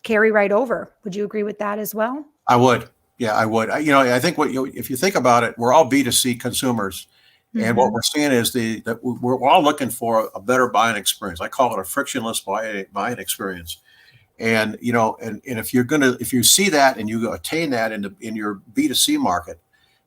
carry right over. Would you agree with that as well? I would. Yeah, I would. I think if you think about it, we're all B2C consumers. And what we're seeing is that we're all looking for a better buying experience. I call it a frictionless buying experience. And if you see that and you attain that in your B2C market,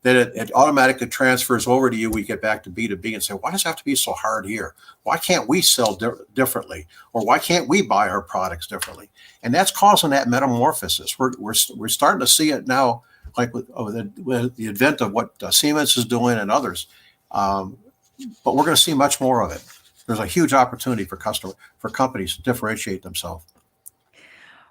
then it automatically transfers over to you. We get back to B2B and say, why does it have to be so hard here? Why can't we sell differently? Or why can't we buy our products differently? And that's causing that metamorphosis. We're starting to see it now, like with the advent of what Siemens is doing and others. But we're going to see much more of it. There's a huge opportunity for companies to differentiate themselves.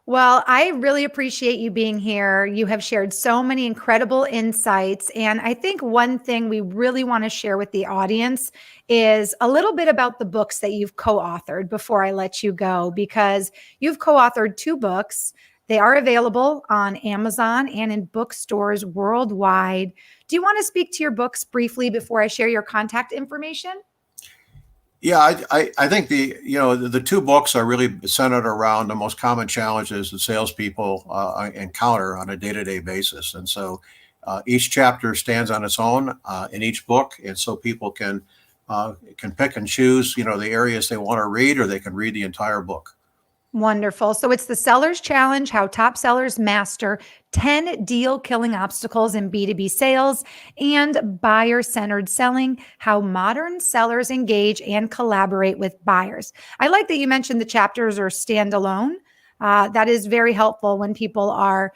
Well, I really appreciate you being here. You have shared so many incredible insights. And I think one thing we really want to share with the audience is a little bit about the books that you've co-authored before I let you go, because you've co-authored 2 books. They are available on Amazon and in bookstores worldwide. Do you want to speak to your books briefly before I share your contact information? Yeah, I think the 2 books are really centered around the most common challenges that salespeople encounter on a day-to-day basis, and so each chapter stands on its own in each book, and so people can pick and choose the areas they want to read, or they can read the entire book. Wonderful. So it's the Sellers Challenge, how top sellers master 10 deal-killing obstacles in B2B sales, and Buyer-Centered Selling, how modern sellers engage and collaborate with buyers. I like that you mentioned the chapters are standalone. That is very helpful when people are,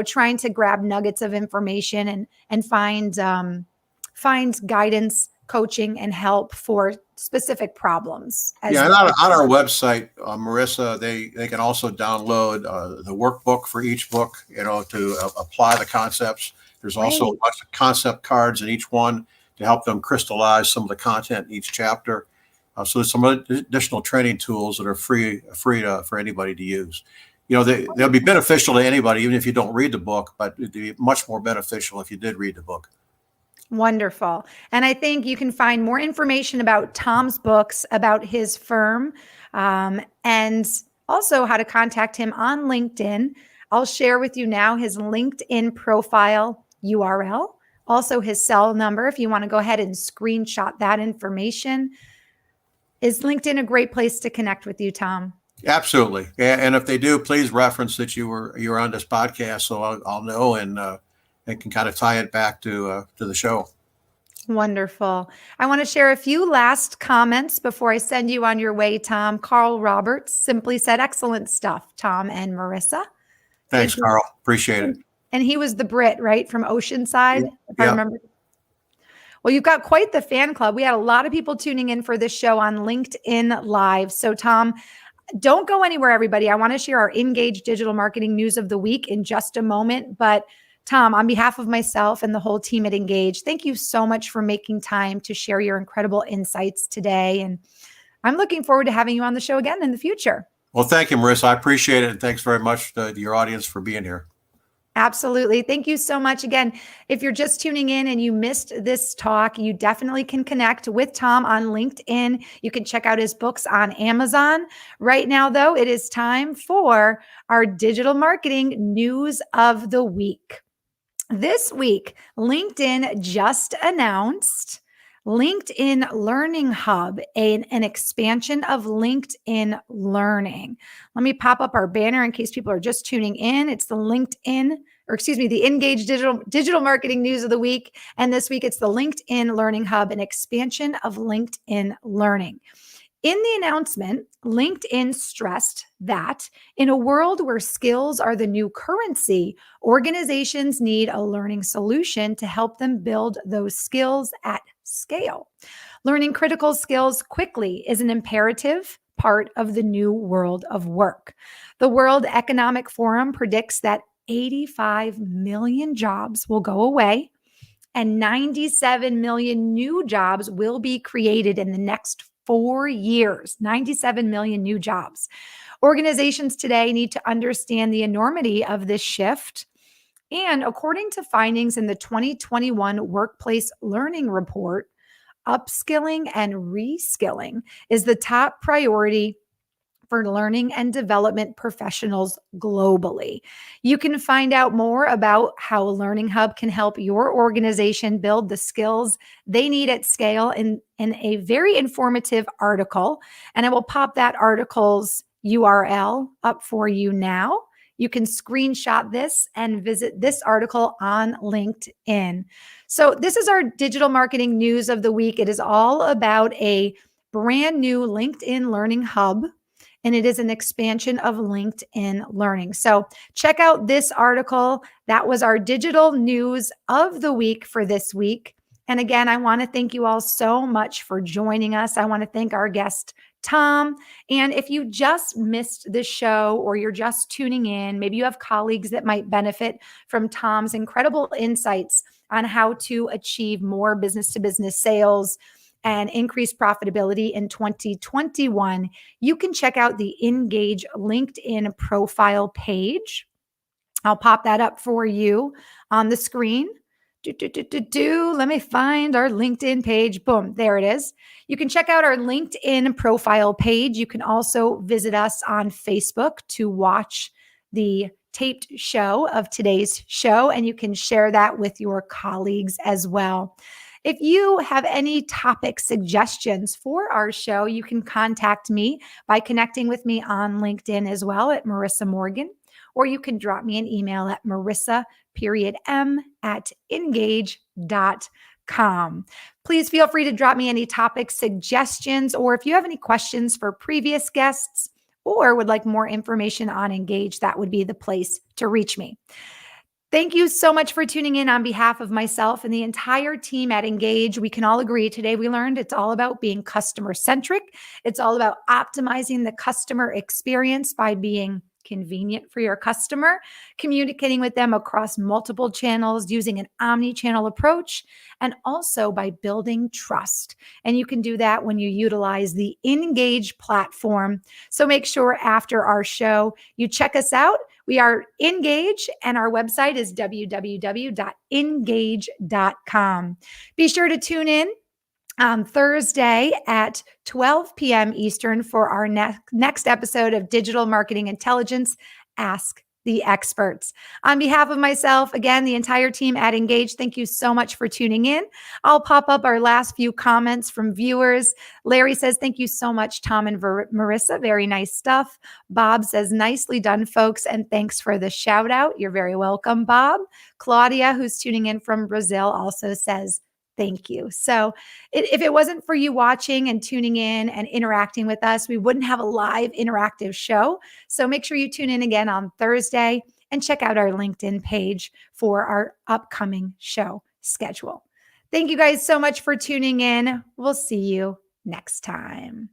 trying to grab nuggets of information and find guidance, coaching, and help for specific problems. Yeah, and on our website, Marissa, they can also download the workbook for each book, to apply the concepts. There's also a bunch of concept cards in each one to help them crystallize some of the content in each chapter. So there's some additional training tools that are free for anybody to use. They'll be beneficial to anybody, even if you don't read the book, but it'd be much more beneficial if you did read the book. Wonderful. And I think you can find more information about Tom's books, about his firm, and also how to contact him on LinkedIn. I'll share with you now his LinkedIn profile URL, also his cell number if you want to go ahead and screenshot that information. Is LinkedIn a great place to connect with you, Tom? Absolutely. And if they do, please reference that you're on this podcast, so I'll know and can kind of tie it back to the show. Wonderful. I want to share a few last comments before I send you on your way, Tom. Carl Roberts simply said, excellent stuff, Tom and Marissa. Thanks, Carl. Appreciate it. And he was the Brit, right, from Oceanside, if I remember. Well, you've got quite the fan club. We had a lot of people tuning in for this show on LinkedIn Live. So, Tom, don't go anywhere, everybody. I want to share our Engage Digital Marketing News of the Week in just a moment. But Tom, on behalf of myself and the whole team at Engage, thank you so much for making time to share your incredible insights today. And I'm looking forward to having you on the show again in the future. Well, thank you, Marissa. I appreciate it. And thanks very much to your audience for being here. Absolutely. Thank you so much. Again, if you're just tuning in and you missed this talk, you definitely can connect with Tom on LinkedIn. You can check out his books on Amazon. Right now, though, it is time for our digital marketing news of the week. This week, LinkedIn just announced LinkedIn Learning Hub, an expansion of LinkedIn Learning. Let me pop up our banner in case people are just tuning in. It's the the Engage Digital Marketing News of the Week. And this week, it's the LinkedIn Learning Hub, an expansion of LinkedIn Learning. In the announcement, LinkedIn stressed that in a world where skills are the new currency, organizations need a learning solution to help them build those skills at scale. Learning critical skills quickly is an imperative part of the new world of work. The World Economic Forum predicts that 85 million jobs will go away and 97 million new jobs will be created in the next 4 years, 97 million new jobs. Organizations today need to understand the enormity of this shift. And according to findings in the 2021 Workplace Learning Report, upskilling and reskilling is the top priority for learning and development professionals globally. You can find out more about how Learning Hub can help your organization build the skills they need at scale in a very informative article. And I will pop that article's URL up for you now. You can screenshot this and visit this article on LinkedIn. So this is our digital marketing news of the week. It is all about a brand new LinkedIn Learning Hub, and it is an expansion of LinkedIn Learning. So check out this article. That was our digital news of the week for this week. And again, I want to thank you all so much for joining us. I want to thank our guest, Tom. And if you just missed this show or you're just tuning in, maybe you have colleagues that might benefit from Tom's incredible insights on how to achieve more business-to-business sales and increase profitability in 2021, you can check out the Engage LinkedIn profile page. I'll pop that up for you on the screen. Let me find our LinkedIn page. Boom, there it is. You can check out our LinkedIn profile page. You can also visit us on Facebook to watch the taped show of today's show, and you can share that with your colleagues as well. If you have any topic suggestions for our show, you can contact me by connecting with me on LinkedIn as well at Marissa Morgan, or you can drop me an email at marissa.m@engage.com. Please feel free to drop me any topic suggestions, or if you have any questions for previous guests or would like more information on Engage, that would be the place to reach me. Thank you so much for tuning in on behalf of myself and the entire team at Engage. We can all agree today we learned it's all about being customer centric. It's all about optimizing the customer experience by being convenient for your customer, communicating with them across multiple channels using an omni-channel approach, and also by building trust. And you can do that when you utilize the Engage platform. So make sure after our show, you check us out. We are Engage, and our website is www.engage.com. Be sure to tune in on Thursday at 12 p.m. Eastern for our next episode of Digital Marketing Intelligence, Ask the Experts. On behalf of myself, again, the entire team at Engage, thank you so much for tuning in. I'll pop up our last few comments from viewers. Larry says, thank you so much, Tom and Marissa. Very nice stuff. Bob says, nicely done, folks, and thanks for the shout out. You're very welcome, Bob. Claudia, who's tuning in from Brazil, also says, thank you. So if it wasn't for you watching and tuning in and interacting with us, we wouldn't have a live interactive show. So make sure you tune in again on Thursday and check out our LinkedIn page for our upcoming show schedule. Thank you guys so much for tuning in. We'll see you next time.